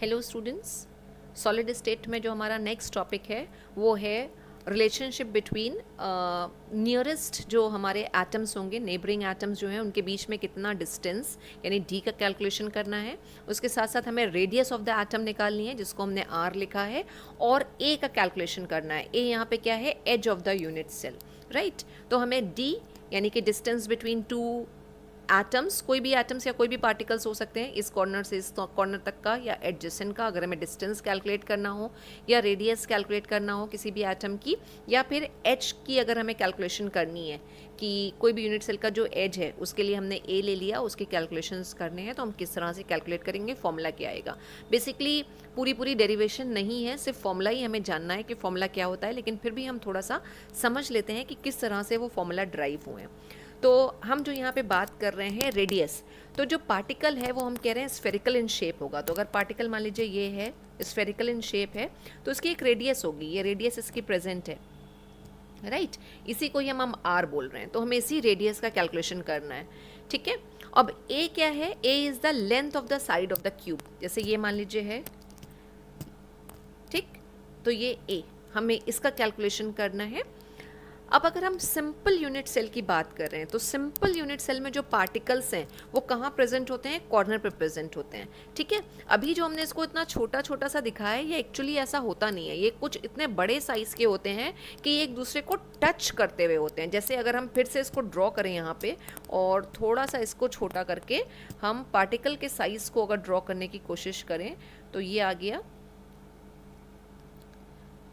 Hello students, solid state में जो हमारा नेक्स्ट टॉपिक है वो है रिलेशनशिप बिटवीन नियरेस्ट जो हमारे एटम्स होंगे, नेबरिंग एटम्स जो हैं उनके बीच में कितना डिस्टेंस यानी डी का कैलकुलेशन करना है। उसके साथ साथ हमें रेडियस ऑफ द एटम निकालनी है जिसको हमने आर लिखा है, और ए का कैलकुलेशन करना है। ए यहाँ पे क्या है? Edge of the unit cell, right. तो हमें डी यानी कि डिस्टेंस बिटवीन टू एटम्स, कोई भी एटम्स या कोई भी पार्टिकल्स हो सकते हैं, इस कॉर्नर से इस कॉर्नर तक का या एडजेसेंट का, अगर हमें डिस्टेंस कैलकुलेट करना हो या रेडियस कैलकुलेट करना हो किसी भी एटम की, या फिर एच की अगर हमें कैलकुलेशन करनी है कि कोई भी यूनिट सेल का जो एज है उसके लिए हमने ए ले लिया, उसके कैलकुलेशंस करने हैं, तो हम किस तरह से कैलकुलेट करेंगे, फॉर्मूला क्या आएगा। बेसिकली पूरी डेरिवेशन नहीं है, सिर्फ फॉर्मूला ही हमें जानना है कि फॉर्मूला क्या होता है, लेकिन फिर भी हम थोड़ा सा समझ लेते हैं कि किस तरह से वो फॉर्मूला ड्राइव हुए हैं। तो हम जो यहाँ पे बात कर रहे हैं रेडियस, तो जो पार्टिकल है वो हम कह रहे हैं स्फेरिकल इन शेप होगा। तो अगर पार्टिकल मान लीजिए ये है, स्फेरिकल इन शेप है, तो इसकी एक रेडियस होगी, ये रेडियस इसकी प्रेजेंट है, राइट। इसी को ही हम आर बोल रहे हैं, तो हमें इसी रेडियस का कैलकुलेशन करना है, ठीक है। अब ए क्या है? A is the length of the side of the cube. जैसे ये मान लीजिए है, ठीक, तो ये ए, हमें इसका कैलकुलेशन करना है। अब अगर हम सिंपल यूनिट सेल की बात कर रहे हैं, तो सिंपल यूनिट सेल में जो पार्टिकल्स हैं वो कहाँ प्रेजेंट होते हैं? कॉर्नर पे प्रेजेंट होते हैं, ठीक है। अभी जो हमने इसको इतना छोटा छोटा सा दिखाया है, ये एक्चुअली ऐसा होता नहीं है, ये कुछ इतने बड़े साइज के होते हैं कि ये एक दूसरे को टच करते हुए होते हैं। जैसे अगर हम फिर से इसको ड्रॉ करें यहाँ पे, और थोड़ा सा इसको छोटा करके हम पार्टिकल के साइज को अगर ड्रॉ करने की कोशिश करें, तो ये आ गया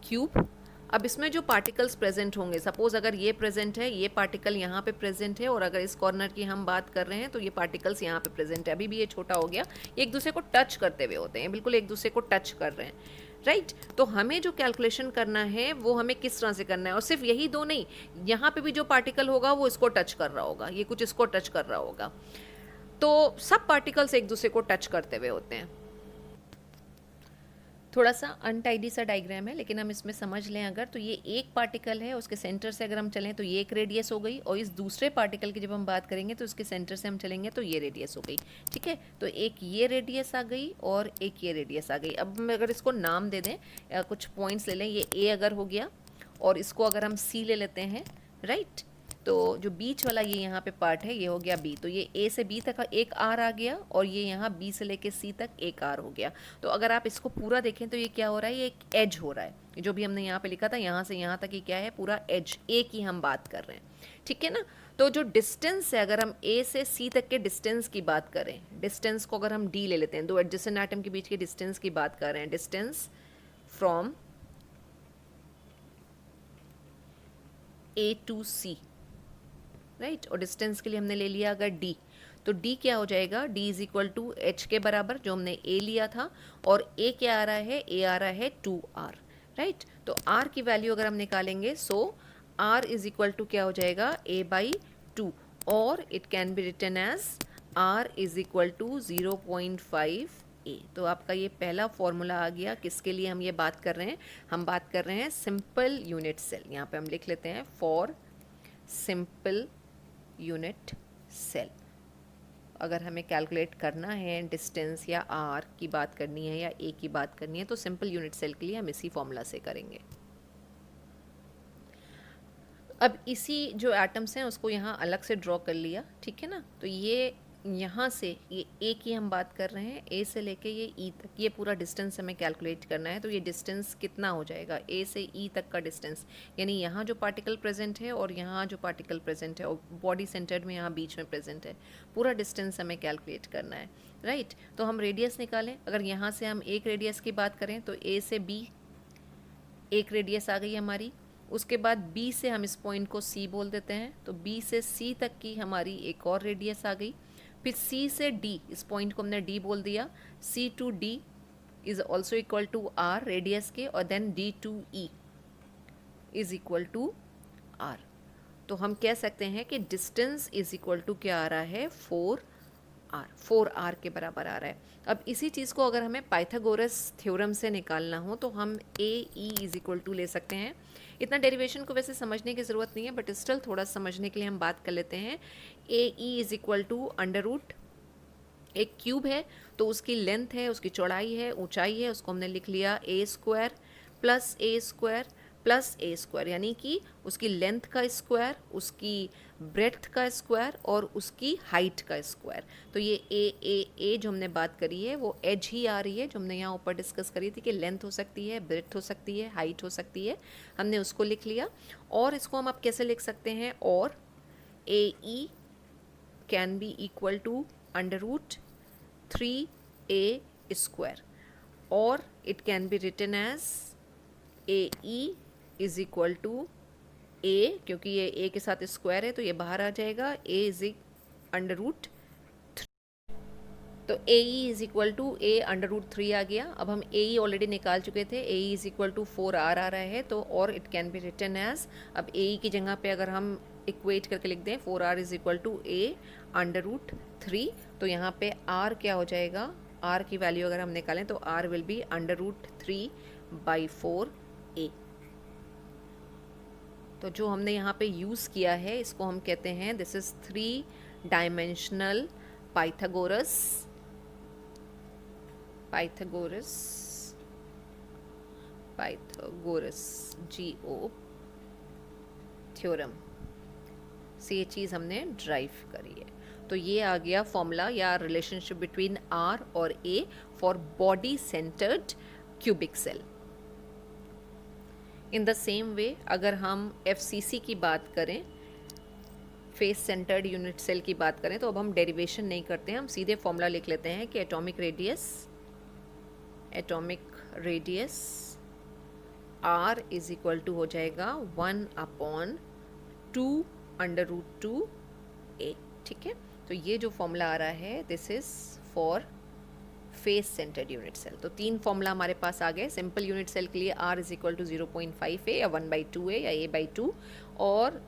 क्यूब। अब इसमें जो पार्टिकल्स प्रेजेंट होंगे, सपोज अगर ये प्रेजेंट है, ये पार्टिकल यहाँ पे प्रेजेंट है, और अगर इस कॉर्नर की हम बात कर रहे हैं तो ये पार्टिकल्स यहाँ पे प्रेजेंट है। अभी भी ये छोटा हो गया, ये एक दूसरे को टच करते हुए होते हैं, बिल्कुल एक दूसरे को टच कर रहे हैं, राइट। तो हमें जो कैलकुलेशन करना है वो हमें किस तरह से करना है, और सिर्फ यही दो नहीं, यहाँ पे भी जो पार्टिकल होगा वो इसको टच कर रहा होगा, ये कुछ इसको टच कर रहा होगा, तो सब पार्टिकल्स एक दूसरे को टच करते हुए होते हैं। थोड़ा सा अनटाइडी सा डायग्राम है, लेकिन हम इसमें समझ लें अगर, तो ये एक पार्टिकल है, उसके सेंटर से अगर हम चलें तो ये एक रेडियस हो गई, और इस दूसरे पार्टिकल की जब हम बात करेंगे तो उसके सेंटर से हम चलेंगे तो ये रेडियस हो गई, ठीक है। तो एक ये रेडियस आ गई और एक ये रेडियस आ गई। अब हम अगर इसको नाम दे दें, कुछ पॉइंट्स ले लें, ये ए अगर हो गया, और इसको अगर हम सी ले लेते हैं, राइट, तो जो बीच वाला ये यहाँ पे पार्ट है ये हो गया बी, तो ये ए से बी तक एक आर आ गया, और ये यहाँ बी से लेके सी तक एक आर हो गया। तो अगर आप इसको पूरा देखें तो ये क्या हो रहा है? ये एक एज हो रहा है, जो भी हमने यहाँ पे लिखा था यहाँ से यहाँ तक ये क्या है? पूरा एज, ए की हम बात कर रहे हैं, ठीक है ना। तो जो डिस्टेंस है, अगर हम ए से सी तक के डिस्टेंस की बात करें, डिस्टेंस को अगर हम डी ले लेते हैं, दो एडजेसेंट एटम के बीच के डिस्टेंस की बात कर रहे हैं, distance from A to C, right, और डिस्टेंस के लिए हमने ले लिया अगर d, तो d क्या हो जाएगा? d is equal to H के बराबर, जो हमने a लिया था, और a क्या आ रहा है? a आ रहा है 2r, राइट। तो r की वैल्यू अगर हम निकालेंगे, so r is equal to क्या हो जाएगा? a बाई 2, और it can be written as r is equal to 0.5 a। तो आपका ये पहला फॉर्मूला आ गया। किसके लिए हम ये बात कर रहे हैं? हम बात कर रहे हैं सिंपल यूनिट सेल। यहाँ पे हम लिख लेते हैं फॉर सिंपल यूनिट सेल। अगर हमें कैलकुलेट करना है डिस्टेंस या आर की बात करनी है या ए की बात करनी है, तो सिंपल यूनिट सेल के लिए हम इसी फॉर्मूला से करेंगे। अब इसी जो एटम्स हैं उसको यहाँ अलग से ड्रॉ कर लिया, ठीक है ना। तो ये यहाँ से ये ए की हम बात कर रहे हैं, ए से लेके ये ई तक, ये पूरा डिस्टेंस हमें कैलकुलेट करना है। तो ये डिस्टेंस कितना हो जाएगा? ए से ई तक का डिस्टेंस, यानी यहाँ जो पार्टिकल प्रेजेंट है और यहाँ जो पार्टिकल प्रेजेंट है, और बॉडी सेंटर्ड में यहाँ बीच में प्रेजेंट है, पूरा डिस्टेंस हमें कैलकुलेट करना है, राइट। तो हम रेडियस निकालें। अगर यहाँ से हम एक रेडियस की बात करें तो ए से बी एक रेडियस आ गई हमारी। उसके बाद B से हम इस पॉइंट को C बोल देते हैं, तो B से C तक की हमारी एक और रेडियस आ गई। फिर C से D, इस पॉइंट को हमने D बोल दिया, C to D is also equal to R radius के, और then D to E is equal to R। तो हम कह सकते हैं कि डिस्टेंस इज इक्वल टू क्या आ रहा है? 4R के बराबर आ रहा है। अब इसी चीज़ को अगर हमें पाइथागोरस थ्योरम से निकालना हो तो हम A E is equal to ले सकते हैं। इतना डेरिवेशन को वैसे समझने की ज़रूरत नहीं है, बट स्टिल थोड़ा समझने के लिए हम बात कर लेते हैं। A E is equal to under root, एक क्यूब है तो उसकी लेंथ है, उसकी चौड़ाई है, ऊंचाई है, उसको हमने लिख लिया ए स्क्वायर प्लस ए स्क्वायर प्लस ए स्क्वायर, यानी कि उसकी लेंथ का स्क्वायर, उसकी ब्रेड्थ का स्क्वायर और उसकी हाइट का स्क्वायर। तो ये ए जो हमने बात करी है वो एज ही आ रही है, जो हमने यहाँ ऊपर डिस्कस करी थी कि लेंथ हो सकती है, ब्रेड्थ हो सकती है, हाइट हो सकती है, हमने उसको लिख लिया। और इसको हम अब कैसे लिख सकते हैं, और A E can be equal to under root 3a square, और it can be written as A E is equal to A, क्योंकि ये ए के साथ स्क्वायर है तो ये बाहर आ जाएगा, ए इज अंडर रूट, तो A E is equal to A under root 3 आ गया। अब हम ए ई ऑलरेडी निकाल चुके थे, A E is equal to 4r आ रहा है, तो और it can be written as, अब ए ई की जगह पे अगर हम इक्वेट करके लिख दें 4r is equal to A under root 3, तो यहाँ पे r क्या हो जाएगा, r की वैल्यू अगर हम निकालें तो r will be under root 3/4a। तो जो हमने यहाँ पे यूज़ किया है इसको हम कहते हैं, this is 3 dimensional Pythagoras GO theorem से ये चीज़ हमने ड्राइव करी है। तो ये आ गया फॉर्मूला या रिलेशनशिप बिटवीन R और A for body centered cubic cell. In the same way अगर हम FCC की बात करें, फेस सेंटर्ड यूनिट सेल की बात करें, तो अब हम डेरिवेशन नहीं करते हैं, हम सीधे फॉर्मूला लिख लेते हैं कि atomic radius R is equal to हो जाएगा 1/2 अंडर रूट 2a। ठीक है, तो ये जो फॉर्मूला आ रहा है this is for face centered unit cell. तो 3 फॉर्मूला हमारे पास आ गए। सिंपल यूनिट सेल के लिए R is equal to 0.5a या 1/2a या a/2, और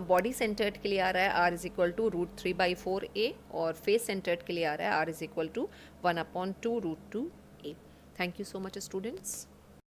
बॉडी सेंटर्ड के लिए आ रहा है R is equal to √3/4a, और फेस सेंटर्ड के लिए आ रहा है R is equal to 1/2 √2a। Thank you so much students.